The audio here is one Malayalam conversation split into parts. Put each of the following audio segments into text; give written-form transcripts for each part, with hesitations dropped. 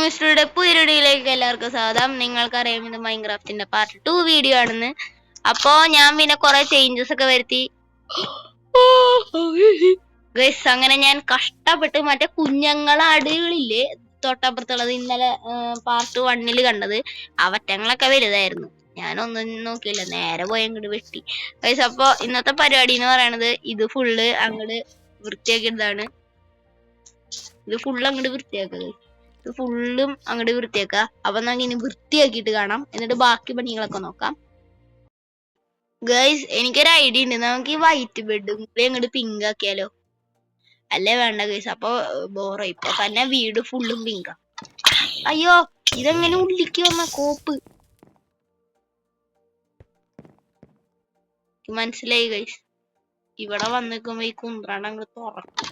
മിസ്റ്ററുടെ പുതിയൊരുടിയിലേക്ക് എല്ലാവർക്കും സ്വാഗതം. നിങ്ങൾക്കറിയാം ഇത് മൈൻക്രാഫ്റ്റിന്റെ പാർട്ട് 2 വീഡിയോ ആണെന്ന്. അപ്പോ ഞാൻ പിന്നെ കുറെ ചേഞ്ചസ് ഒക്കെ വരുത്തി ഗൈസ്. അങ്ങനെ ഞാൻ കഷ്ടപ്പെട്ട് മറ്റേ കുഞ്ഞങ്ങളാടുകളില്ലേ തൊട്ടപ്പുറത്തുള്ളത്, ഇന്നലെ പാർട്ട് 1 കണ്ടത്, അവറ്റങ്ങളൊക്കെ വലുതായിരുന്നു. ഞാനൊന്നും നോക്കിയില്ല, നേരെ പോയി അങ്ങോട്ട് വെട്ടി ഗൈസ്. അപ്പൊ ഇന്നത്തെ പരിപാടി എന്ന് പറയണത് ഇത് ഫുള്ള് അങ്ങോട്ട് വൃത്തിയാക്കിയതാണ്. ഇത് ഫുള്ള് അങ്ങോട്ട് വൃത്തിയാക്കുക, ഇത് ഫുള്ളും അങ്ങോട്ട് വൃത്തിയാക്കുക. അപ്പൊ നമുക്ക് ഇനി വൃത്തിയാക്കിയിട്ട് കാണാം, എന്നിട്ട് ബാക്കി പണികളൊക്കെ നോക്കാം ഗൈസ്. എനിക്കൊരു ഐഡിയ ഉണ്ട്, നമുക്ക് ഈ വൈറ്റ് ബെഡും കൂടി അങ്ങോട്ട് പിങ്ക് ആക്കിയാലോ? അല്ലേ വേണ്ട ഗൈസ്, അപ്പൊ ബോറ. ഇപ്പൊ തന്നെ വീട് ഫുള്ളും പിങ്കാ. അയ്യോ, ഇതെങ്ങനെ ഉള്ളിക്ക് വന്ന കോപ്പ്? മനസ്സിലായി ഗൈസ്. ഇവിടെ വന്നിക്കുമ്പോ ഈ കുന്ത്രാണ്ട് അങ്ങോട്ട് തുറക്കും,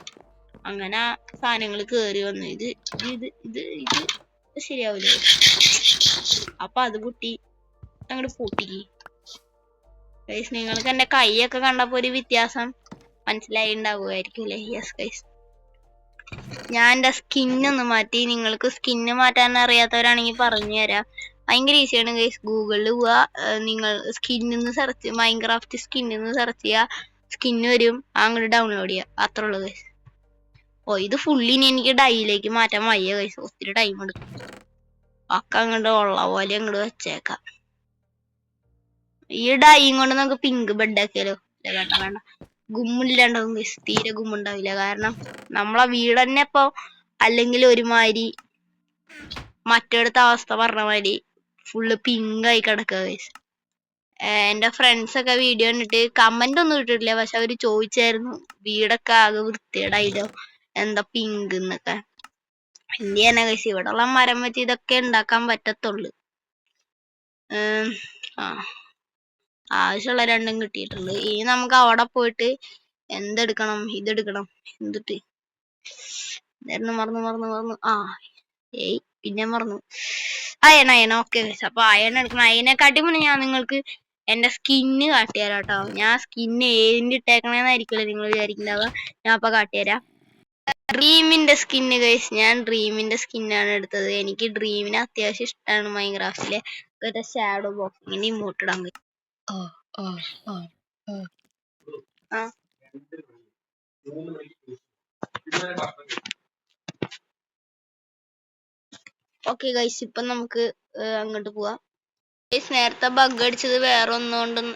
അങ്ങനെ സാധനങ്ങൾ കേറി വന്നു. ഇത് ഇത് ഇത് ഇത് ശരിയാവില്ല. അപ്പൊ അത് പൊട്ടി അങ്ങോട്ട് പൊട്ടിക്ക് ഗൈസ്. നിങ്ങൾക്ക് എന്റെ കൈയൊക്കെ കണ്ടപ്പോ ഒരു വ്യത്യാസം മനസ്സിലായി ഉണ്ടാവുമായിരിക്കും അല്ലേ? യെസ് ഗൈസ്, ഞാൻ എന്റെ സ്കിന്നൊന്ന് മാറ്റി. നിങ്ങൾക്ക് സ്കിന്ന് മാറ്റാൻ അറിയാത്തവരാണെങ്കിൽ പറഞ്ഞു തരാം, ഭയങ്കര ഈസിയാണ് ഗൈസ്. ഗൂഗിളിൽ പോവാ, നിങ്ങൾ സ്കിന്നിന്ന് സെർച്ച്, മൈൻക്രാഫ്റ്റ് സ്കിന്നിന്ന് സെർച്ച് ചെയ്യുക, സ്കിന്ന് വരും, അങ്ങോട്ട് ഡൗൺലോഡ് ചെയ്യുക, അത്ര ഉള്ളു ഗൈസ്. ഓ, ഇത് ഫുള്ളിനി എനിക്ക് ഡൈയിലേക്ക് മാറ്റാൻ വയ്യ ഗൈസ്, ഒത്തിരി ടൈം എടുക്കും. ഒക്കെ അങ്ങോട്ട് ഉള്ള പോലെ അങ്ങോട്ട് വെച്ചേക്കാം. ഈ ഡൈയും കൊണ്ട് നമുക്ക് പിങ്ക് ബെഡ് ആക്കിയാലോ? വേണ്ട വേണ്ട, ഗുമ്മില്ലാണ്ടാവും ഗൈസ്, തീരെ ഗുമ്മുണ്ടാവില്ല. കാരണം നമ്മളെ വീട് തന്നെ ഇപ്പൊ അല്ലെങ്കിൽ ഒരുമാതിരി മറ്റടുത്ത അവസ്ഥ പറഞ്ഞ മാതിരി ഫുള്ള് പിങ്ക് ആയി കിടക്കുക ഗൈസ്. എന്റെ ഫ്രണ്ട്സ് ഒക്കെ വീഡിയോ കണ്ടിട്ട് കമന്റ് ഒന്നും ഇട്ടിട്ടില്ല, പക്ഷെ അവര് ചോദിച്ചായിരുന്നു വീടൊക്കെ ആകെ വൃത്തികേടായില്ലോ, എന്താ പിങ്ക് എന്നൊക്കെ. എന്ത് ചെയ്യാനാ ഗൈസ്, ഇവിടെ ഉള്ള മരം വെച്ച് ഇതൊക്കെ ഉണ്ടാക്കാൻ പറ്റത്തുള്ളു. ആവശ്യമുള്ള രണ്ടും കിട്ടിയിട്ടുണ്ട്. ഇനി നമുക്ക് അവിടെ പോയിട്ട് എന്തെടുക്കണം, ഇതെടുക്കണം. എന്തിട്ട് മറന്നു. പിന്നെ മറന്നു. അയണ. ഓക്കെ ഗൈസ്, അപ്പൊ അയൺ എടുക്കണം. അയനെക്കാട്ടി മുന്നേ ഞാൻ നിങ്ങൾക്ക് എന്റെ സ്കിന്ന് കാട്ടിത്തരാം കേട്ടോ. ഞാൻ സ്കിന്ന് ഏതിന്റെ ഇട്ടേക്കണേന്നായിരിക്കുമല്ലോ നിങ്ങൾ വിചാരിക്കുന്നുണ്ടാവുക. ഞാൻ അപ്പൊ കാട്ടിത്തരാം. ഡ്രീമിന്റെ സ്കിന്ന് ഗൈസ്, ഞാൻ ഡ്രീമിന്റെ സ്കിന്നാണ് എടുത്തത്. എനിക്ക് ഡ്രീമിനെ അത്യാവശ്യം ഇഷ്ടമാണ് മൈൻക്രാഫ്റ്റിലെ. ഒരു ഷാഡോ ബോക്സ് ഇങ്ങനെ ഇമോട്ട് ഇടാൻ പറ്റും. ഓക്കെ ഗൈസ്, ഇപ്പൊ നമുക്ക് അങ്ങോട്ട് പോവാം. ഗൈസ്, നേരത്തെ ബഗ് അടിച്ചത് വേറെ ഒന്നും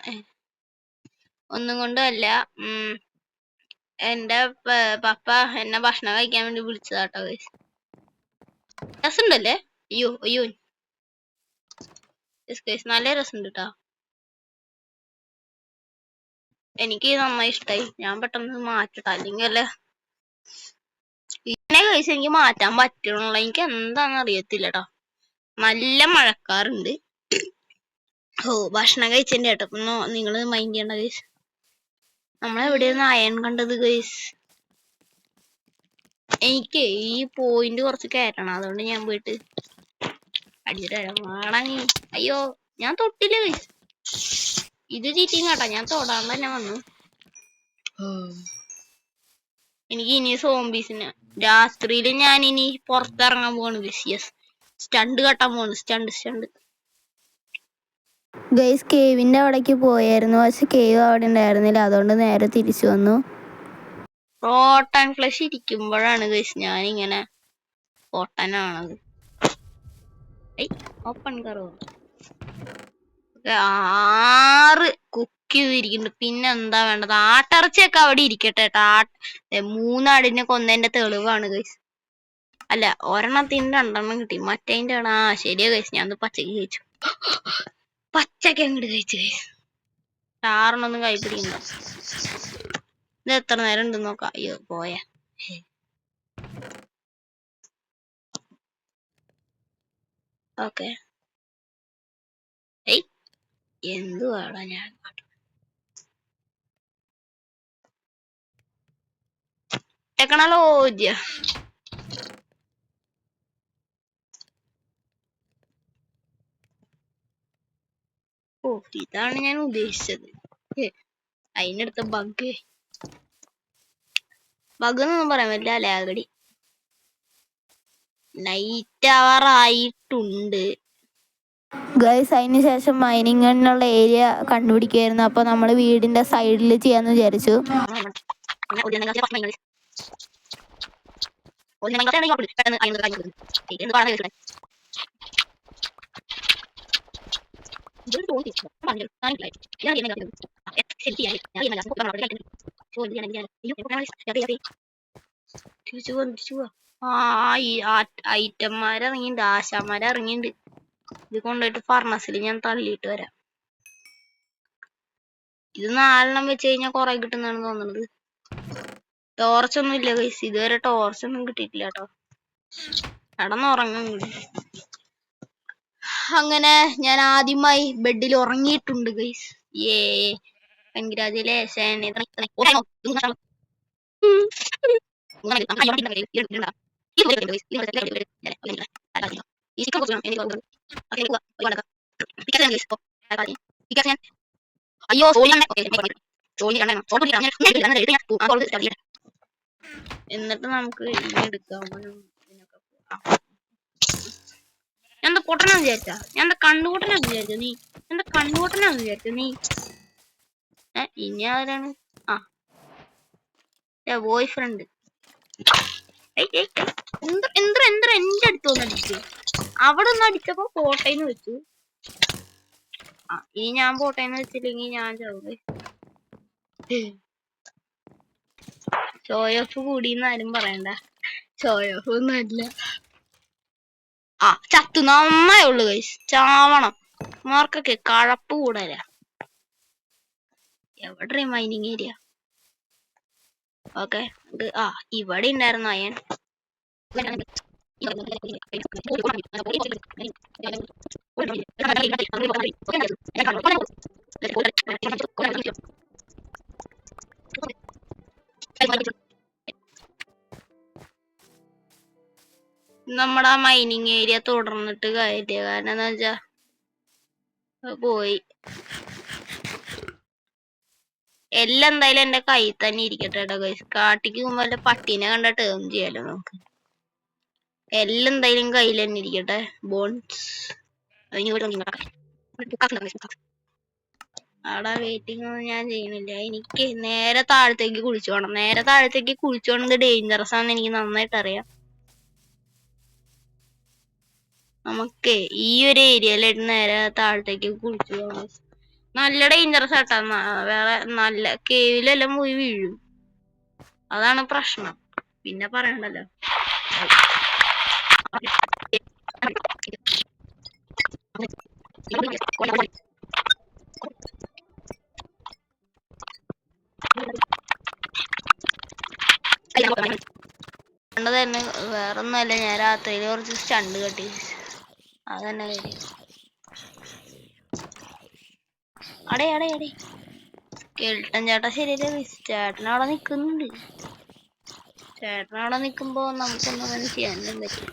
കൊണ്ടല്ല. എന്റെ പപ്പ എന്നെ ഭക്ഷണം കഴിക്കാൻ വേണ്ടി വിളിച്ചതാട്ടോ ഗൈസ്. രസമുണ്ടല്ലേ? അയ്യോ ഗൈസ്, നല്ല രസമുണ്ട് കേട്ടോ. എനിക്ക് നന്നായി ഇഷ്ടായി. ഞാൻ പെട്ടെന്ന് മാറ്റട്ടെ, അല്ലെങ്കിൽ അല്ലേ ഇങ്ങനെ ഗൈസ് എനിക്ക് മാറ്റാൻ പറ്റണുള്ള. എനിക്ക് എന്താന്ന് അറിയത്തില്ല കേട്ടോ. നല്ല മഴക്കാറുണ്ട്. ഭക്ഷണം കഴിച്ചതിന്റെ കേട്ടോ, നിങ്ങള് മൈൻഡ് ചെയ്യണ്ട ഗൈസ്. നമ്മളെവിടെയാണ് അയൺ കണ്ടത് ഗൈസ്? എനിക്ക് ഈ പോയിന്റ് കുറച്ച് കയറ്റണം, അതുകൊണ്ട് ഞാൻ പോയിട്ട് അടിച്ചിട്ട് വരാം. അയ്യോ, ഞാൻ തൊട്ടില്ല ഗൈസ്. ഇത് ചീറ്റിങ് കേട്ടോ, ഞാൻ തൊടാൻ തന്നെ വന്നു. എനിക്ക് ഇനി സോംബീസിന് രാത്രിയിൽ ഞാൻ ഇനി പുറത്തിറങ്ങാൻ പോവാണ് ഗൈസ്. യെസ്, സ്റ്റണ്ട് കെട്ടാൻ പോവാണ്. Stunt guys. കേവിന്റെ അവിടേക്ക് പോയായിരുന്നു, പക്ഷെ കേവ് അവിടെ ഉണ്ടായിരുന്നില്ല, അതുകൊണ്ട് നേരെ തിരിച്ചു വന്നു. റോട്ടൻ ഫ്ലഷ് ഇരിക്കുമ്പോഴാണ് ഗൈസ് ഞാനിങ്ങനെ പൊട്ടനാണത്. Open കറോ 6 cook ചെയ്തിരിക്കുന്നുണ്ട്. പിന്നെ എന്താ വേണ്ടത്? ആട്ടിറച്ചിയൊക്കെ അവിടെ ഇരിക്കട്ടെ കേട്ടോ. 3 ആടിനെ കൊന്നതിന്റെ തെളിവാണ് ഗൈസ്. അല്ല, ഒരെണ്ണത്തിന് 2 കിട്ടി, മറ്റേതിന്റെ ആണ്. ശരിയാ ഗൈസ്, ഞാൻ പച്ചക്ക് കഴിച്ചു. പച്ചക്ക് അങ്ങോട്ട് കഴിച്ചു ഗൈസ്. 6 കൈപ്പിടിക്കണ്ട. ഇത് എത്ര നേരം ഉണ്ട് നോക്കാം. അയ്യോ പോയ. ഓക്കെ, എന്തുവാടാ ഞാൻ ടെക്നോളജി. ഇതാണ് ഞാൻ ഉദ്ദേശിച്ചത്. അതിനടുത്ത ബഗ് എന്നൊന്നും പറയാൻ പറ്റില്ല. ലാഗടി നൈറ്റ് ആവാറായിട്ടുണ്ട് ഗൈസ്. അതിന് ശേഷം മൈനിങ്ങിനുള്ള ഏരിയ കണ്ടുപിടിക്കുകയായിരുന്നു. അപ്പോൾ നമ്മൾ വീടിന്റെ സൈഡിൽ ചെയ്യാന്ന് വിചാരിച്ചു. ഐറ്റന്മാരിറങ്ങിണ്ട്, ആശാന്മാരിറങ്ങിണ്ട്. ഇത് കൊണ്ടുപോയിട്ട് ഫർണസിൽ ഞാൻ തള്ളിയിട്ട് വരാം. ഇത് 4 വെച്ച് കഴിഞ്ഞാൽ കൊറേ കിട്ടുന്നാണ് തോന്നുന്നത്. ടോർച്ചൊന്നും ഇല്ല ഗൈസ്, ഇതുവരെ ടോർച്ചൊന്നും കിട്ടിയിട്ടില്ല കേട്ടോ. കിടന്നുറങ്ങുന്നുണ്ട്. അങ്ങനെ ഞാൻ ആദ്യമായി ബെഡിൽ ഉറങ്ങിയിട്ടുണ്ട് ഗൈസ്. ഏ കൺഗ്രാജുലേഷൻ. അയ്യോ എന്നിട്ട് നമുക്ക് ഇനി എടുക്കാം. ഞാൻ പൊട്ടനാന്ന് വിചാരിച്ചാ? ഞാൻ കണ്ണുകൂട്ടനാന്ന് വിചാരിച്ചു നീ? എന്താ കണ്ണുകൂട്ടനാന്ന് വിചാരിച്ചു നീ? ഇനി ആരാണ്? ആ ബോയ് ഫ്രണ്ട്. എന്റെ അടുത്ത് ഒന്ന് അടിച്ചു. അവിടെ ഒന്ന് അടിച്ചപ്പോ പോട്ടേന്ന് വെച്ചു. ഇനി ഞാൻ പോട്ടേന്ന് വെച്ചില്ലെങ്കിൽ ഞാൻ ചാവേ. ഷോയോഫ് കൂടിന്ന് ആരും പറയണ്ട. ഷോയോഫ് ഒന്നും അല്ല. ചത്തു നന്നായേ ഉള്ളു ഗൈസ്. ചാവണം. മാർക്കൊക്കെ കഴപ്പ് കൂടല. എവിടെ മൈനിങ് ഏരിയ? ഓക്കെ, ഇവിടെ ഉണ്ടായിരുന്നു അയൻ. നമ്മുടെ മൈനിങ് ഏരിയ തുടർന്നിട്ട് കാര്യമില്ല. കാരണം എന്താ വെച്ചാ പോയി. എല്ലാം എന്തായാലും എന്റെ കയ്യിൽ തന്നെ ഇരിക്കട്ടെ കേട്ടോ ഗൈസ്. കാട്ടിക്ക് മുമ്പ് അല്ല പട്ടീനെ കണ്ട ടേം ചെയ്യാലോ നമുക്ക്. എല്ലാം എന്തായാലും കയ്യിൽ തന്നെ ഇരിക്കട്ടെ. ബോൺസ് അവിടെ വെയിറ്റിംഗ് ഒന്നും ഞാൻ ചെയ്യുന്നില്ല. എനിക്ക് നേരെ താഴത്തേക്ക് കുളിച്ചോണം. നേരെ താഴത്തേക്ക് കുളിച്ചോണത് ഡേഞ്ചറസ് ആണെന്ന് എനിക്ക് നന്നായിട്ട് അറിയാം. നമുക്ക് ഈ ഒരു ഏരിയയിലായിട്ട് നേരെ താഴത്തേക്ക് കുളിച്ചു പോകണം. നല്ല ഡേഞ്ചറസ് ആട്ടാ. വേറെ നല്ല കേവിലെല്ലാം പോയി വീഴും. അതാണ് പ്രശ്നം. പിന്നെ പറയണ്ടല്ലോ. തന്നെ വേറൊന്നുമല്ല, ഞാൻ രാത്രിയിൽ കുറച്ച് സ്റ്റണ്ട് കെട്ടി. അതന്നെ കാര്യം. അടേ കേൾട്ടൻ ചേട്ടാ ശരിയല്ലേ? ചേട്ടൻ അവിടെ നിക്കുന്നുണ്ട്. ചേട്ടൻ അവിടെ നിക്കുമ്പോ നമുക്കൊന്നും അങ്ങനെ ചെയ്യാനും പറ്റും.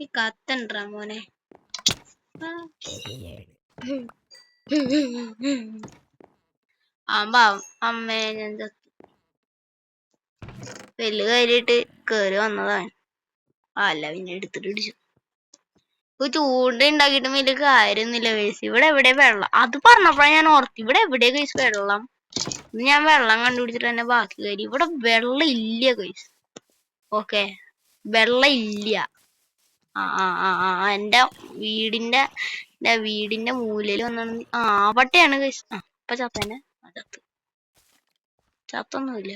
ഈ കത്തണ്ടാ മോനെ. അമ്മേ ഞാൻ ചത്തു. വെല്ല് കയറിയിട്ട് കേറി വന്നതാണ്. അല്ല പിന്നെ എടുത്തിട്ട് ഇടിച്ചു. ചൂണ്ട ഉണ്ടാക്കിയിട്ടും വലിയ കാര്യമൊന്നുമില്ല കേസ്. ഇവിടെ എവിടെ വെള്ളം? അത് പറഞ്ഞപ്പോഴാണ് ഞാൻ ഓർത്തി. ഇവിടെ എവിടെ കേസ് വെള്ളം? ഞാൻ വെള്ളം കണ്ടുപിടിച്ചിട്ട് തന്നെ ബാക്കി കാര്യം. ഇവിടെ വെള്ളം ഇല്ല കേസ്. ഓക്കെ, വെള്ളം ഇല്ല. എന്റെ വീടിന്റെ മൂലയിൽ വന്നാണ്. പട്ടയാണ് കേസ്. ഇപ്പൊ ചത്തന്നെ. ചത്തൊന്നുമില്ല.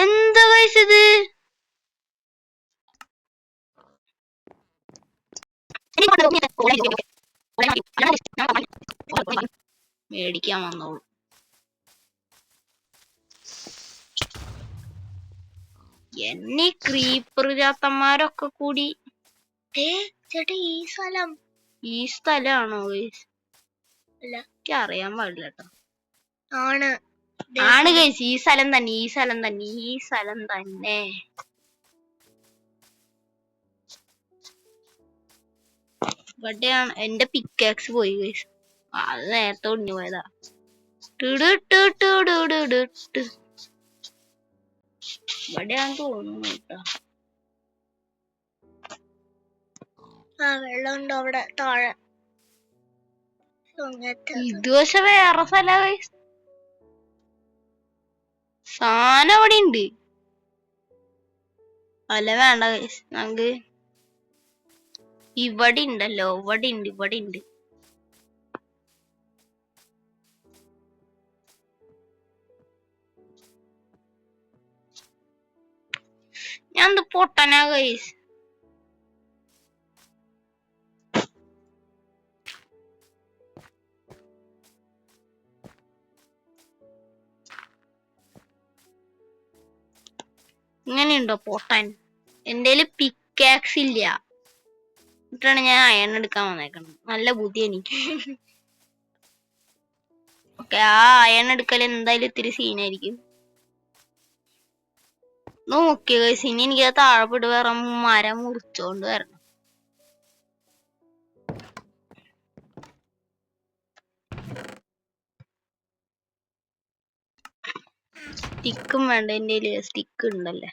എന്താ കേസ് ഇത്? മേടിക്കാൻ വന്നോളൂ. എന്നീ ക്രീപ്പർ ജാത്തന്മാരൊക്കെ കൂടി. ചേട്ടാ ഈ സ്ഥലാണോ? അല്ല, എനിക്ക് അറിയാൻ പാടില്ല കേട്ടോ. ആണ് കേസ്. ഈ സ്ഥലം തന്നെ. ഇവിടെയാണ് എന്റെ പിക്കാക്സ് പോയി കേസ്. അത് നേരത്തെ ഒടിഞ്ഞു പോയതാ. ഇവിടെയാന്ന് തോന്നുന്നു കേട്ടോ. വെള്ളം ഉണ്ടോ അവിടെ താഴെ? ഇത് പക്ഷെ വേറെ സ്ഥല സാധനം അവിടെ ഉണ്ട്. അല്ല വേണ്ട ഗൈസ്, നമുക്ക് ഇവിടെ ഉണ്ടല്ലോ, ഇവിടെ ഉണ്ട്. ഞാൻ പൊട്ടനാ ഗൈസ്. ഇങ്ങനെയുണ്ടോ പൊട്ടൻ? എന്റെ പിക്കാക്സ് ഇല്ല, എന്നിട്ടാണ് ഞാൻ അയൺ എടുക്കാൻ വന്നേക്കണം. നല്ല ബുദ്ധി എനിക്ക്. ഓക്കെ, ആ അയൺ എടുക്കൽ എന്തായാലും ഇത്തിരി സീനായിരിക്കും. നോക്കിയ ഗൈസ്, ഇനി എനിക്ക് താഴെപ്പെട്ട് വേറെ മരം മുറിച്ചോണ്ട് വരണം. സ്റ്റിക്കും വേണ്ട, എന്റെ സ്റ്റിക്ക് ഉണ്ടല്ലേ.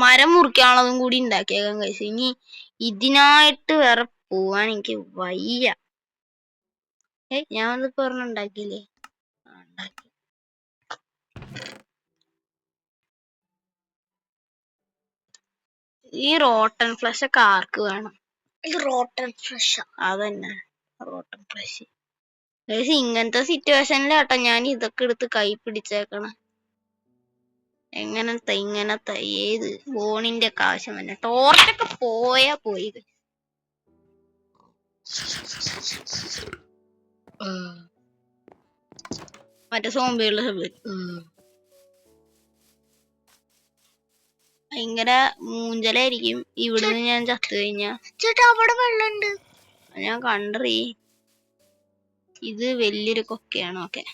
മരം മുറിക്കാനുള്ളതും കൂടി ഉണ്ടാക്കിയേക്കാം കഴിച്ചു. ഇനി ഇതിനായിട്ട് വേറെ പോവാൻ എനിക്ക് വയ്യ. ഞാൻ വന്നിപ്പോ ഒരെണ്ണം ഉണ്ടാക്കിയില്ലേ? ഉണ്ടാക്കി. ഈ റോട്ടൻ ഫ്ലഷ് ഒക്കെ ആർക്ക് വേണം? റോട്ടൻ ഫ്ലഷ് അതന്നെ, റോട്ടൻ ഫ്ലഷ്. ഇങ്ങനത്തെ സിറ്റുവേഷനിലാട്ടോ ഞാൻ ഇതൊക്കെ എടുത്ത് കൈ പിടിച്ചേക്കണം. ഇങ്ങനത്തെ ഏത് ഫോണിന്റെ ഒക്കെ ആവശ്യം തന്നെ. ടോർച്ചൊക്കെ പോയാ പോയി. മറ്റേ സോംബിയുള്ള ഭയങ്കര മൂഞ്ചലായിരിക്കും ഇവിടുന്ന് ഞാൻ ചത്തു കഴിഞ്ഞാ. ചേട്ടാ അവിടെ വെള്ളമുണ്ട്, ഞാൻ കണ്ടറി. ഇത് വലിയൊരു കൊക്കയാണ്. ഓക്കെ,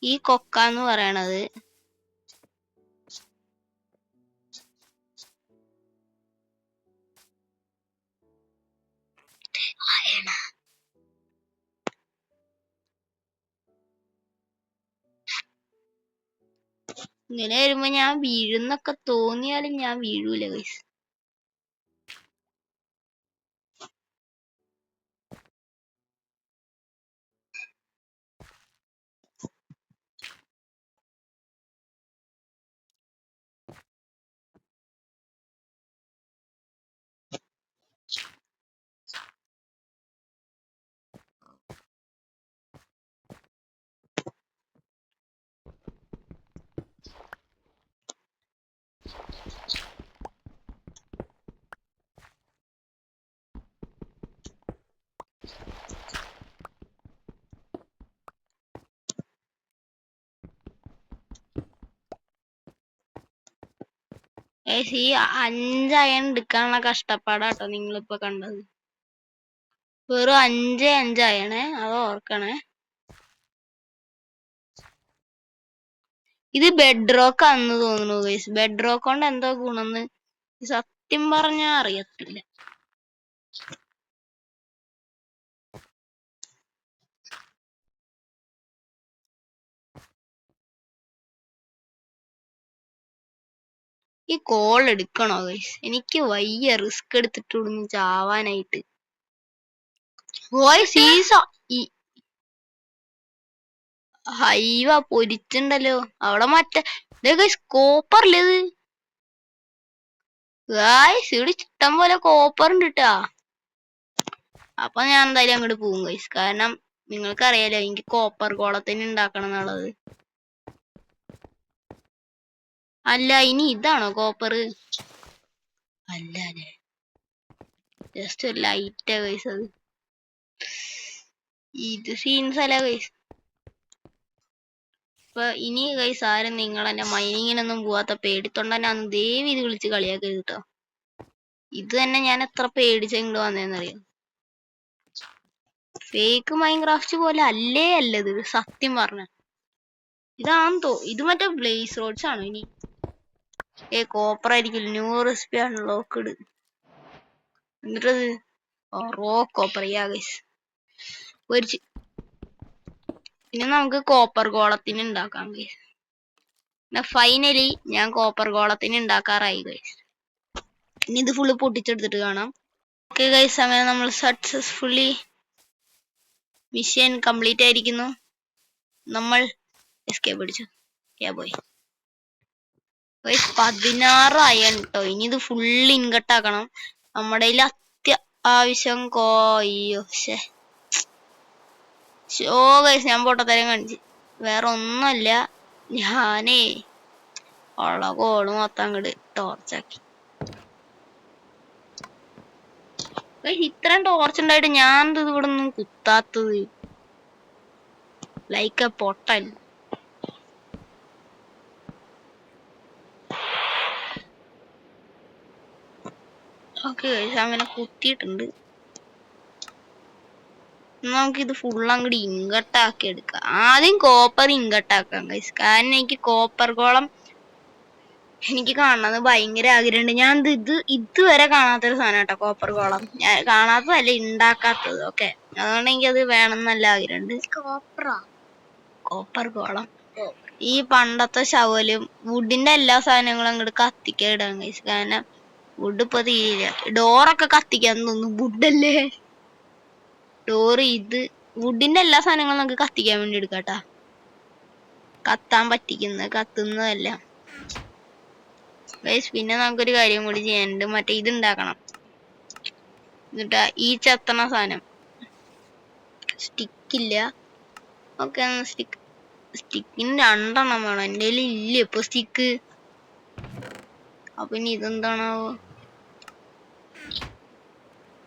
ഈ കൊക്ക എന്ന് പറയണത് ഇങ്ങനെ വരുമ്പോ ഞാൻ വീഴുന്നൊക്കെ തോന്നിയാലും ഞാൻ വീഴൂല ഗൈസ്. ഈ 5 അയൺ എടുക്കാനുള്ള കഷ്ടപ്പാടാട്ടോ നിങ്ങളിപ്പോ കണ്ടത്. വെറും 5 അയണേ, അത് ഓർക്കണേ. ഇത് ബെഡ് റോക്ക് ആണെന്ന് തോന്നുന്നു ഗൈസ്. ബെഡ് റോക്ക് കൊണ്ട് എന്തോ ഗുണമെന്ന് സത്യം പറഞ്ഞാ അറിയത്തില്ല. ഈ കോൾ എടുക്കണോ ഗൈസ്? എനിക്ക് വയ്യ റിസ്ക് എടുത്തിട്ട് ഇവിടുന്ന് ചാവാനായിട്ട്. ഹൈവ പൊരിച്ചുണ്ടല്ലോ അവിടെ. മറ്റേ ഗൈസ് കോപ്പറല്ലേ ഇത്? ഗൈസ് ഇവിടെ ഇഷ്ടം പോലെ കോപ്പർ ഉണ്ട് ട്ടാ. അപ്പൊ ഞാൻ എന്തായാലും അങ്ങോട്ട് പോകും ഗൈസ്. കാരണം നിങ്ങൾക്കറിയാലോ എനിക്ക് കോപ്പർ കോളത്തിന് ഉണ്ടാക്കണം എന്നുള്ളത്. അല്ല, ഇനി ഇതാണോ കോപ്പർ? അല്ല അല്ലേ, ജസ്റ്റ് ഒരു ലൈറ്റാ ഗൈസ്. അത് ഇത് സീൻസ് അല്ല ഗൈസ്. ഇപ്പൊ ഇനി ഗൈസ് ആരും നിങ്ങൾ എന്നെ മൈനിങ്ങിനൊന്നും പോവാത്ത പേടിത്തൊണ്ടനാന്ന് ദേവി ഇത് വിളിച്ച് കളിയാക്കരുത് കേട്ടോ. ഇത് തന്നെ ഞാൻ എത്ര പേടിച്ച ഇങ്ങോട്ട് വന്നേന്നറിയാം. ഫേക്ക് മൈൻക്രാഫ്റ്റ് പോലെ അല്ലേ അല്ലത് സത്യം പറഞ്ഞ. ഇത് മറ്റേ ബ്ലേസ് റോഡ്സ് ആണോ? ഇനി കോപ്പർ ആയിരിക്കും. ന്യൂ റെസിപ്പി ആണ് ലോക്ക്ഡ്. എന്നിട്ടത് റോ കോപ്പർ ഗൈസ്. പിന്നെ നമുക്ക് കോപ്പർ ഗോളത്തിന് ഉണ്ടാക്കാം ഗൈസ്. ഫൈനലി ഞാൻ കോപ്പർ ഗോളത്തിന് ഉണ്ടാക്കാറായി ഗൈസ്. ഇനി ഇത് ഫുള്ള് പൊട്ടിച്ചെടുത്തിട്ട് കാണാം. ഓക്കെ ഗൈസ്, അങ്ങനെ നമ്മൾ സക്സസ്ഫുള്ളി മിഷൻ കംപ്ലീറ്റ് ആയിരിക്കുന്നു. നമ്മൾ എസ്കേപ്പ് അടിച്ചു. പോയി ഗൈസ് 16 അയൺ കേട്ടോ. ഇനി ഇത് ഫുള്ള് ഇൻകട്ടാക്കണം. നമ്മുടെ കയ്യിൽ അത്യാവശ്യം ഗൈസ് ഞാൻ പൊട്ടത്തരം കാണിച്ചു. വേറെ ഒന്നുമല്ല, ഞാനേ ഉള്ള കോള് മൊത്തം അങ്ങോട്ട് ടോർച്ചാക്കി. ഇത്രയും ടോർച്ച് ഉണ്ടായിട്ട് ഞാൻ ഇത് ഇവിടെ ഒന്നും കുത്താത്തത് like A Pottan. Okay guys, അങ്ങനെ കുത്തിയിട്ടുണ്ട്. നമുക്കിത് ഫുൾ അങ്ങോട്ട് ഇൻകട്ടാക്കി എടുക്കാം. ആദ്യം കോപ്പർ ഇൻകട്ടാക്കാം ഗൈസ്. കാരണം എനിക്ക് കോപ്പർ ഗോളം എനിക്ക് കാണുന്നത് ഭയങ്കര ആഗ്രഹമുണ്ട്. ഞാൻ ഇതുവരെ കാണാത്തൊരു സാധനം കേട്ടോ കോപ്പർ ഗോളം. ഞാൻ കാണാത്തതല്ല, ഉണ്ടാക്കാത്തത്. ഓക്കെ, അതുകൊണ്ട് എനിക്കത് വേണം നല്ല ആഗ്രഹമുണ്ട്. കോപ്പർ ഗോളം ഈ പണ്ടത്തെ ശവലും വുഡിന്റെ എല്ലാ സാധനങ്ങളും അങ്ങോട്ട് കത്തിക്കാൻ ഇടാം ഗൈസ്. കാരണം വുഡ് ഇപ്പൊ തീരില്ല. ഡോറൊക്കെ കത്തിക്കാൻ തോന്നുന്നു. വുഡല്ലേ ഡോറ്. ഇത് വുഡിന്റെ എല്ലാ സാധനങ്ങളും നമുക്ക് കത്തിക്കാൻ വേണ്ടി എടുക്കാട്ടാ. കത്താൻ കത്തുന്നതല്ല ഗൈസ്. പിന്നെ നമുക്കൊരു കാര്യം കൂടി ചെയ്യാനുണ്ട്. മറ്റേ ഇത് ഉണ്ടാക്കണം. എന്നിട്ടാ ഈ ചത്തണ സാധനം സ്റ്റിക്കില്ല. ഓക്കെ, സ്റ്റിക്കിന് 2 എണ്ണം വേണം. എൻ്റെ കയ്യിൽ ഇല്ല ഇപ്പൊ സ്റ്റിക്ക്. അപ്പൊ ഇനി ഇതെന്താണാവോ?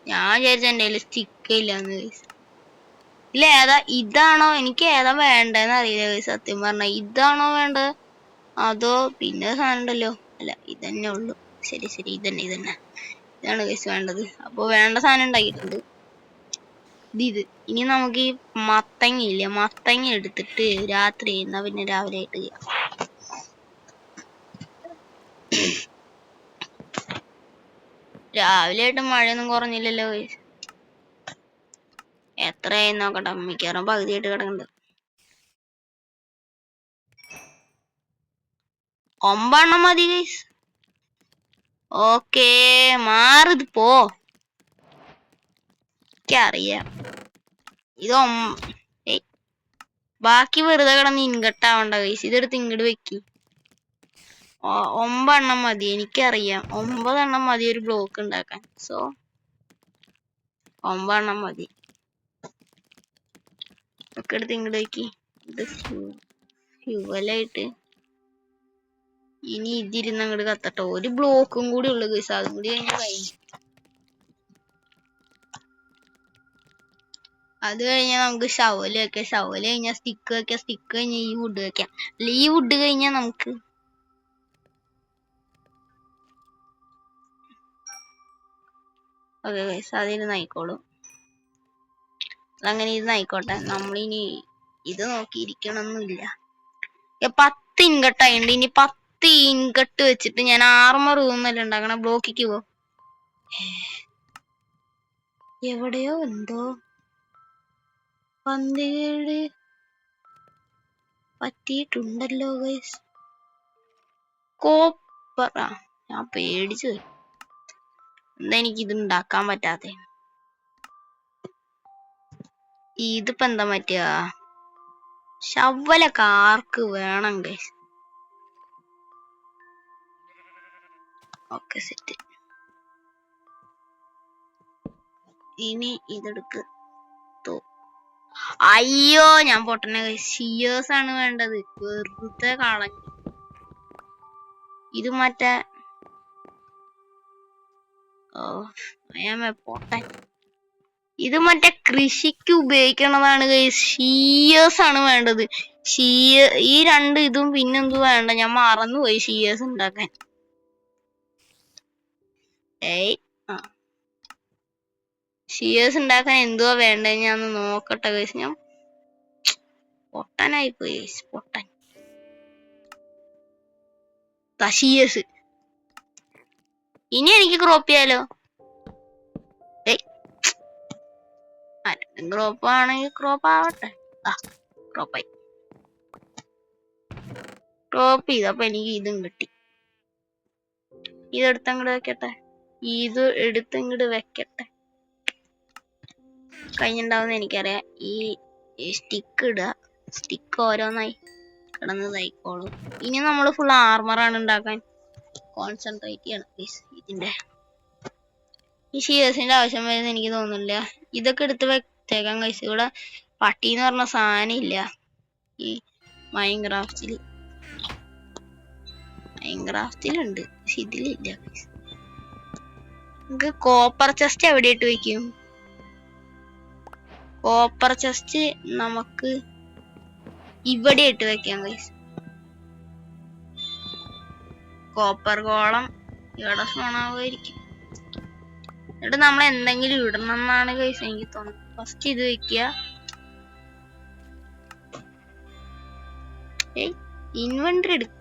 ഞാൻ വിചാരിച്ച എൻ്റെ കയ്യിൽ സ്റ്റിക്ക് ഇല്ലാന്ന്. ഇല്ല, ഇതാണോ എനിക്ക് ഏതാ വേണ്ടെന്ന് അറിയില്ല സത്യം പറഞ്ഞ. ഇതാണോ വേണ്ടത് അതോ പിന്നെ സാധനം ഉണ്ടല്ലോ? അല്ല, ഇതന്നെ ഉള്ളു. ശരി, ഇതന്നെ ഇതാണ് ഗൈസ് വേണ്ടത്. അപ്പൊ വേണ്ട സാധനം ഉണ്ടാക്കിയിട്ടുണ്ട്. ഇത് ഇനി നമുക്ക് ഈ മത്തങ്ങ എടുത്തിട്ട് രാത്രി എന്നാ പിന്നെ രാവിലെ ആയിട്ട് ചെയ്യാം. രാവിലെ ആയിട്ട് മഴയൊന്നും കുറഞ്ഞില്ലല്ലോ ഗൈസ്. എത്രയായി നോക്കട്ടെ. മിക്കവാറും പകുതിയായിട്ട് കിടക്കുന്നുണ്ട്. 9 എണ്ണം മതി ഗൈസ്. ഓക്കേ, മാറിത് പോ. എനിക്കറിയാം ഇത് ബാക്കി വെറുതെ കിടന്ന് ഇൻകട്ടാവണ്ട ഗൈസ്. ഇതെടുത്ത് ഇങ്ങോട്ട് വെക്കി. 9 എണ്ണം മതി. എനിക്കറിയാം 9 എണ്ണം മതി ഒരു ബ്ലോക്ക് ഉണ്ടാക്കാൻ. സോ 9 എണ്ണം മതി. ഒക്കെ എടുത്ത് ഇങ്ങോട്ട് വെക്കി. ഇത് ഫ്യൂവലായിട്ട് ഇനി ഇതിരുന്ന് അങ്ങോട്ട് കത്തട്ടോ. ഒരു ബ്ലോക്കും കൂടി ഉള്ളു ഗൈസ്. അതും കൂടി കഴിഞ്ഞു. അത് കഴിഞ്ഞാൽ നമുക്ക് ഷവല് വെക്കാം. ഷവല് കഴിഞ്ഞാൽ സ്റ്റിക്ക് വെക്കാം. സ്റ്റിക്ക് കഴിഞ്ഞാൽ ഈ വുഡ് വെക്കാം. അല്ല, ഈ വുഡ് കഴിഞ്ഞാൽ നമുക്ക് ഓക്കെ ഗൈസ്, അതിരുന്ന് ആയിക്കോളും. അതങ്ങനെ ഇരുന്ന് ആയിക്കോട്ടെ. നമ്മളിനി ഇത് നോക്കിയിരിക്കണമെന്നില്ല. 10 ഇൻകട്ടായിണ്ട്. ഇനി 10 ഇൻകട്ട് വെച്ചിട്ട് ഞാൻ ആർമർ ഒന്നല്ല ഉണ്ടാക്കണം. ബ്ലോക്കിക്ക് പോ. എവിടെയോ എന്തോ പന്തികേട് പറ്റിയിട്ടുണ്ടല്ലോ ഗൈസ്. കോപ്പർ ഞാൻ പേടിച്ചു പോയി. എന്താ എനിക്കിത് ഉണ്ടാക്കാൻ പറ്റാത്തെ? ഇതിപ്പോ എന്താ പറ്റിയ? ശവലൊക്കെ ആർക്ക് വേണം ഗൈസ്? Okay, set. ഇനി ഇതെടുക്ക്. അയ്യോ, ഞാൻ പൊട്ടനെ. ഷിയേഴ്സ് ആണ് വേണ്ടത്. വെറുതെ കളഞ്ഞു. ഇത് മറ്റേ പൊട്ടൻ. ഇത് മറ്റേ കൃഷിക്ക് ഉപയോഗിക്കണതാണ് ഗൈസ്. ഷിയേഴ്സ് ആണ് വേണ്ടത്. ഈ 2 ഇതും പിന്നെന്തു വേണ്ട. ഞാൻ മറന്നുപോയി ഷിയേഴ്സ് ഉണ്ടാക്കാൻ. ഷിയേഴ്സ് ഉണ്ടാക്കാൻ എന്തുവാ വേണ്ടത് ഞാൻ ഒന്ന് നോക്കട്ടെ ഗൈസ്. ഞാൻ പൊട്ടനായി പോയി ഗൈസ്. പൊട്ടൻ. ഷിയേഴ്സ് ഇനി എനിക്ക് ക്രോപ്പ് ചെയ്യാലോ. ക്രോപ്പ് ആണെങ്കിൽ ക്രോപ്പ് ആവട്ടെ. ക്രോപ്പായി. ക്രോപ്പ് ചെയ്തപ്പോ എനിക്ക് ഇതും കിട്ടി. ഇതെടുത്തങ്ങോട്ട് വെക്കട്ടെ. ഇത് എടുത്തങ്ങോട്ട് വെക്കട്ടെ. കഴിഞ്ഞിണ്ടാവുന്ന എനിക്കറിയാം. ഈ സ്റ്റിക്ക് ഇടുക. സ്റ്റിക്ക് ഓരോന്നായി കിടന്നതായിക്കോളും. ഇനി നമ്മൾ ഫുൾ ആർമറാണ് ഉണ്ടാക്കാൻ കോൺസെൻട്രേറ്റ് ചെയ്യണം. ഇതിന്റെ ഈ ഷീൽസിന്റെ ആവശ്യം വരുന്ന എനിക്ക് തോന്നുന്നില്ല. ഇതൊക്കെ എടുത്ത് വെച്ചേക്കാൻ കഴിച്ചു. ഇവിടെ പട്ടി എന്ന് പറഞ്ഞ സാധനം ഇല്ല ഈ മൈൻക്രാഫ്റ്റിലുണ്ട്, പക്ഷെ ഇതിലില്ല. നമുക്ക് കോപ്പർ ചെസ്റ്റ് എവിടെ ഇട്ട് വെക്കും? കോപ്പർ ചെസ്റ്റ് നമുക്ക് ഇവിടെ ഇട്ട് വെക്കാം ഗൈസ്. കോപ്പർ ഗോളം ഇവിടെ സ്പോണാവുമായിരിക്കും. എന്നിട്ട് നമ്മൾ എന്തെങ്കിലും ഇടണം എന്നാണ് ഗൈസ് എനിക്ക് തോന്നുന്നത്. ഫസ്റ്റ് ഇത് വെക്കുക. ഇൻവെന്ററി എടുക്ക.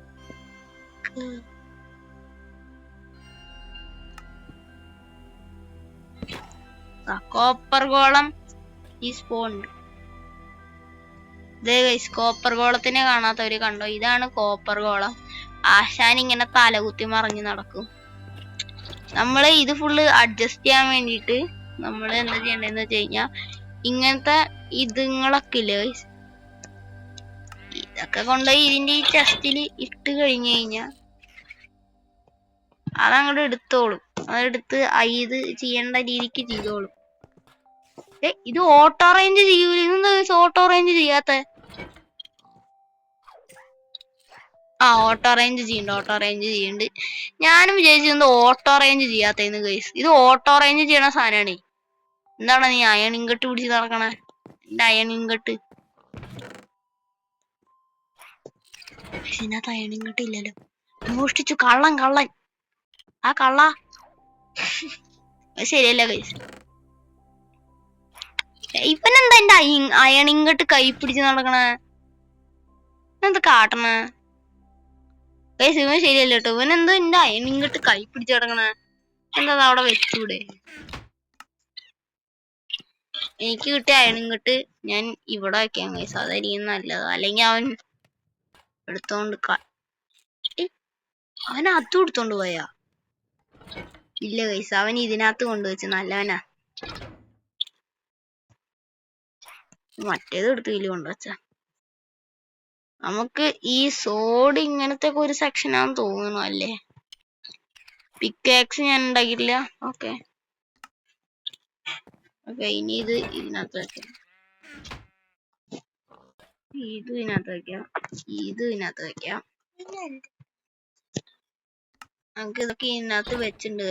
കോപ്പർ ഗോളം ഈ സ്പോണ്ട്. ഇതേ ഗൈസ്, കോപ്പർ ഗോളത്തിനെ കാണാത്തവര് കണ്ടോ? ഇതാണ് കോപ്പർ ഗോളം. ആശാൻ ഇങ്ങനെ തലകുത്തി മറിഞ്ഞ് നടക്കും. നമ്മള് ഇത് ഫുള്ള് അഡ്ജസ്റ്റ് ചെയ്യാൻ വേണ്ടിട്ട് നമ്മൾ എന്താ ചെയ്യേണ്ടതെന്ന് വെച്ച് കഴിഞ്ഞാൽ ഇങ്ങനത്തെ ഇതുങ്ങളൊക്കെ ഇല്ലേ ഗൈസ്, ഇതൊക്കെ കൊണ്ടുപോയി ഇതിന്റെ ഈ ചെസ്റ്റിൽ ഇട്ട് കഴിഞ്ഞു കഴിഞ്ഞാൽ അതങ്ങോട്ട് എടുത്തോളും. അതെടുത്ത് ഇത് ചെയ്യേണ്ട രീതിക്ക് ചെയ്തോളും. ഇത് ഓട്ടോ റേഞ്ച് ചെയ്യൂല. ഇതെന്താ ഓട്ടോ റേഞ്ച് ചെയ്യാത്ത? ഓട്ടോ റേഞ്ച് ചെയ്യുന്നുണ്ട്. ഞാനും വിചാരിച്ചു ഓട്ടോ റേഞ്ച് ചെയ്യാത്തന്ന് ഗൈസ്. ഇത് ഓട്ടോ റേഞ്ച് ചെയ്യണ സാധനമാണ്. എന്താണ് നീ അയൺ ഇങ്കട്ട് പിടിച്ച് നടക്കണേ? എന്റെ അയൺ ഇങ്കട്ട് ഇതിനകത്ത് അയൺ ഇങ്കട്ട് ഇല്ലല്ലോ. മോഷ്ടിച്ചു. കള്ളൻ. ആ കള്ള ശരിയല്ല ഗൈസ്. ഇവനെന്താ എന്റെ അയൺ ഇങ്കട്ട് കൈ പിടിച്ച് നടക്കണേ? എന്താ കാട്ടണേ ഗൈസ്? ഇവൻ ശരിയല്ല കേട്ടോ. ഇവനെന്തോ എന്റെ അയൺ ഇങ്കട്ട് കൈ പിടിച്ച് നടക്കണേ? എന്താ അവിടെ വെച്ചൂടെ? എനിക്ക് കിട്ടിയ അയൺ ഇങ്കട്ട് ഞാൻ ഇവിടെ വെക്കാം ഗൈസ്. അതായിരിക്കും നല്ലത്. അല്ലെങ്കിൽ അവൻ എടുത്തോണ്ട് അവൻ അതും എടുത്തോണ്ട് പോയാ? ഇല്ല ഗൈസ്, അവൻ ഇതിനകത്ത് കൊണ്ടുവച്ച്. നല്ലവനാ. മറ്റേത് എടുത്ത് ഇതിൽ കൊണ്ടുവച്ച. നമുക്ക് ഈ സോഡ് ഇങ്ങനത്തെ ഒരു സെക്ഷനാന്ന് തോന്നുന്നു അല്ലേ? പിക്കാക്സ് ഞാൻ ഉണ്ടാക്കിയില്ല. ഓക്കെ, ഇനി ഇത് ഇതിനകത്ത് വെക്കാം. ഇത് ഇതിനകത്ത് വെക്കാം. നമുക്ക് ഇതൊക്കെ ഇതിനകത്ത് വെച്ചിട്ടുണ്ട്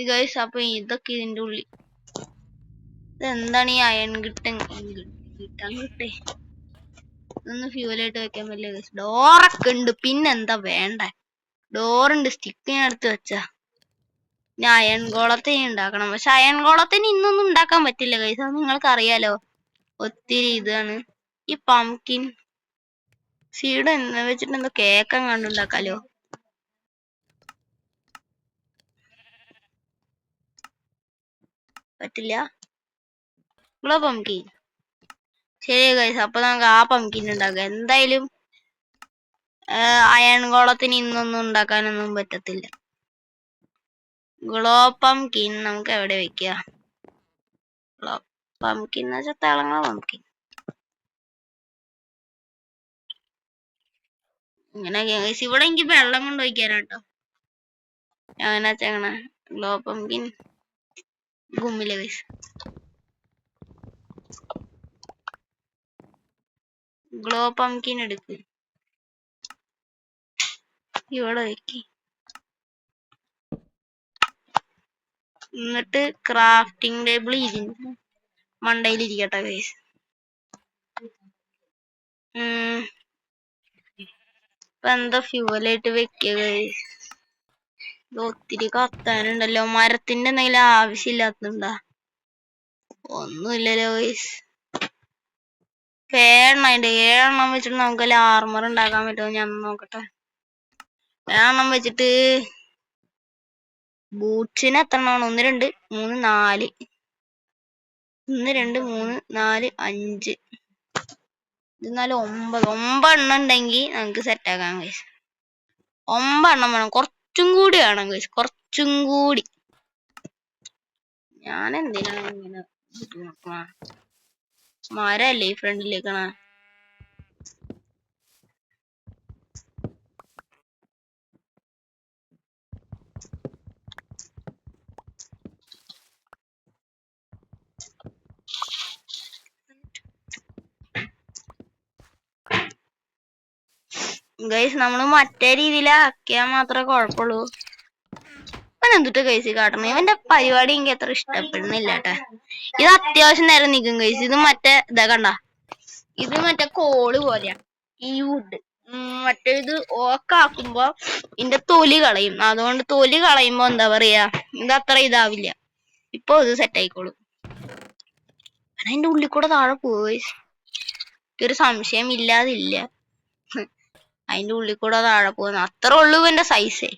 ഗൈസ്. അപ്പൊ ഇതൊക്കെ ഇതിന്റെ ഉള്ളിൽ. ഇതെന്താണ് ഈ അയൺ കിട്ടാൻ കിട്ടേ? ഇതൊന്ന് ഫ്യൂലായിട്ട് വെക്കാൻ പറ്റില്ല ഗൈസ്. ഡോറൊക്കെ ഉണ്ട്. പിന്നെന്താ വേണ്ട? ഡോറുണ്ട്. സ്റ്റിക്ക് ഞാൻ എടുത്ത് വെച്ചാ. ഇനി അയൺ ഗോളത്തിന് ഉണ്ടാക്കണം. പക്ഷെ അയൺ ഗോളത്തിന് ഇന്നൊന്നും ഉണ്ടാക്കാൻ പറ്റില്ല ഗൈസ്. അത് നിങ്ങൾക്ക് അറിയാലോ. ഒത്തിരി ഇതാണ്. ഈ പംകിൻ സീഡ് വെച്ചിട്ട് എന്തോ കേക്ക് കണ്ടുണ്ടാക്കാലോ. പറ്റില്ല. പംകിൻ ശരി ഗൈസ്. അപ്പൊ നമുക്ക് ആ പംകിൻ ഉണ്ടാക്കാം. എന്തായാലും അയൺ ഗോളത്തിന് ഇന്നൊന്നും ഉണ്ടാക്കാനൊന്നും പറ്റത്തില്ല. ഗ്ലോ പംകിൻ നമുക്ക് എവിടെ വെക്കുക? ഗ്ലോ പംകിൻ എന്ന് വെച്ചാൽ തിളങ്ങ പംകിൻ. ഇങ്ങനെ ഗൈസ്, ഇവിടെ എനിക്ക് വെള്ളം കൊണ്ട് വയ്ക്കാനാട്ടോ. അങ്ങനെ വെച്ചേക്കണ ഗ്ലോ പംകിൻ ഗുമ്മില്ല ഗൈസ്. ഗ്ലോ പംകിൻ എടുക്ക്. ഇവിടെ വെക്കി. എന്നിട്ട് ക്രാഫ്റ്റിംഗ് ടേബിൾ മണ്ടയിൽ ഇരിക്കട്ടെ ഗൈസ്. ഇപ്പൊ എന്താ ഫ്യൂവലായിട്ട് വെക്കുക ഗൈസ്? ഇത് ഒത്തിരി കത്താനുണ്ടല്ലോ. മരത്തിന്റെ എന്തെങ്കിലും ആവശ്യമില്ലാത്തതുണ്ടാ? ഒന്നുമില്ലല്ലോ ഗൈസ്. 7 വെച്ചിട്ട് നമുക്ക് ആർമർ ഉണ്ടാക്കാൻ പറ്റുമോ? ഞാൻ നോക്കട്ടെ. 7 വെച്ചിട്ട് ബൂട്ട്സിന് എത്ര എണ്ണമാണ്? 1 2 3 4 1 2 3 4 5 എന്നാലും 9 എണ്ണം ഉണ്ടെങ്കിൽ നമുക്ക് സെറ്റ് ആക്കാം ഗൈസ്. 9 എണ്ണം വേണം, കുറച്ചും കൂടി വേണം ഗൈസ്, കുറച്ചും കൂടി. ഞാൻ എന്തിനാണ് ഇങ്ങനെ മരല്ലേ ഈ ഫ്രണ്ടിലേക്കാണ്. ഗൈസ് നമ്മള് മറ്റേ രീതിയിലാക്കിയാൽ മാത്രമേ കുഴപ്പമുള്ളൂ. അവൻ എന്തിട്ട് ഗൈസ് കാട്ടണം? ഇവന്റെ പരിപാടി എനിക്ക് അത്ര ഇഷ്ടപ്പെടുന്നില്ല കേട്ടാ. ഇത് അത്യാവശ്യം നേരം നിൽക്കും ഗൈസ്. ഇത് മറ്റേ ഇതാ കണ്ട, ഇത് മറ്റേ കോള് പോലെയാ ഈ വുഡ്. മറ്റേത് ഓക്കാക്കുമ്പോ ഇതിന്റെ തൊലി കളയും. അതുകൊണ്ട് തൊലി കളയുമ്പോ എന്താ പറയാ, ഇത് അത്ര ഇതാവില്ല. ഇപ്പൊ ഇത് സെറ്റ് ആയിക്കോളും. അതിന്റെ ഉള്ളിൽ കൂടെ താഴെ പോയി, ഒരു സംശയം ഇല്ലാതില്ല. അതിന്റെ ഉള്ളിൽ കൂടെ താഴെ പോകുന്ന അത്ര ഉള്ളൂ എന്റെ സൈസേ.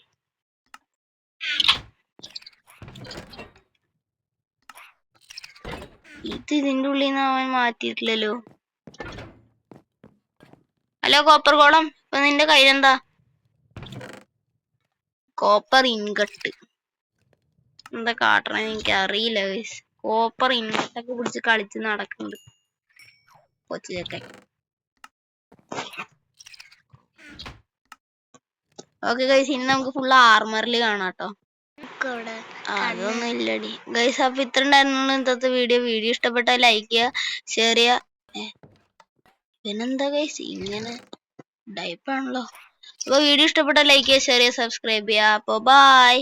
ഇത് ഇതിന്റെ ഉള്ളിൽ നിന്ന് അവൻ മാറ്റിയിട്ടില്ലല്ലോ. ഹലോ കോപ്പർ കോളം, ഇപ്പൊ നിന്റെ കയ്യിലെന്താ? കോപ്പർ ഇൻകട്ട്. എന്താ കാട്ടണേ എനിക്ക് അറിയില്ല ഗൈസ്. കോപ്പർ ഇൻകട്ടൊക്കെ പിടിച്ച് കളിച്ച് നടക്കുന്നുണ്ട് കൊച്ചൊക്കെ. ഓക്കെ ഗൈസ്, ഇനി നമുക്ക് ഫുൾ ആർമറിൽ കാണാട്ടോ. അതൊന്നും ഇല്ലടി ഗൈസ്. അപ്പൊ ഇത്ര ഉണ്ടായിരുന്നു ഇന്നത്തെ വീഡിയോ. വീഡിയോ ഇഷ്ടപ്പെട്ടാൽ ലൈക്ക് ചെയ്യുക, ഷെയർ ചെയ്യുക. പിന്നെന്താ ഗൈസ് ഇങ്ങനെ ഡൈപ്പാണല്ലോ. അപ്പൊ വീഡിയോ ഇഷ്ടപ്പെട്ടാൽ ലൈക്ക് ചെയ്യുക, ഷെയർ ചെയ്യുക, സബ്സ്ക്രൈബ് ചെയ്യുക. അപ്പൊ ബൈ.